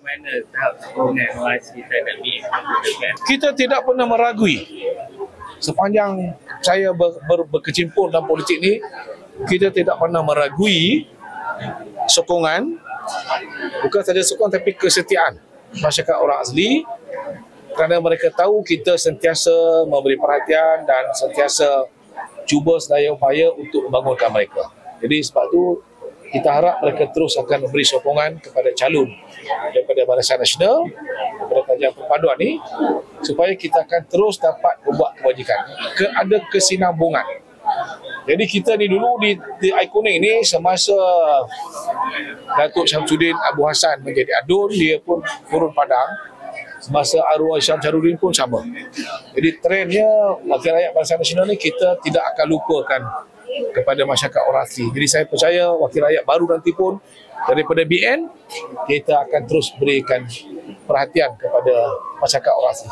mana tahap sokongan ORC terhadap BN menggunakan? Kita tidak pernah meragui. Sepanjang saya berkecimpung dalam politik ni, kita tidak pernah meragui sokongan, bukan saja sokongan tapi kesetiaan masyarakat orang asli, kerana mereka tahu kita sentiasa memberi perhatian dan sentiasa cuba sedaya upaya untuk membangunkan mereka. Jadi sebab tu kita harap mereka terus akan memberi sokongan kepada calon daripada Barisan Nasional, daripada Kerajaan Perpaduan ni, supaya kita akan terus dapat membuat kebajikan. Ada kesinambungan. Jadi kita ni dulu di Ikonik ni, semasa Datuk Syamsuddin Abu Hassan menjadi adun, dia pun turun padang. Semasa arwah Syamsuddin pun sama. Jadi trendnya Wakil Rakyat Barisan Nasional ni kita tidak akan lupakan kepada masyarakat orang asli. Jadi saya percaya wakil rakyat baru nanti pun daripada BN, kita akan terus berikan perhatian kepada masyarakat orang asli.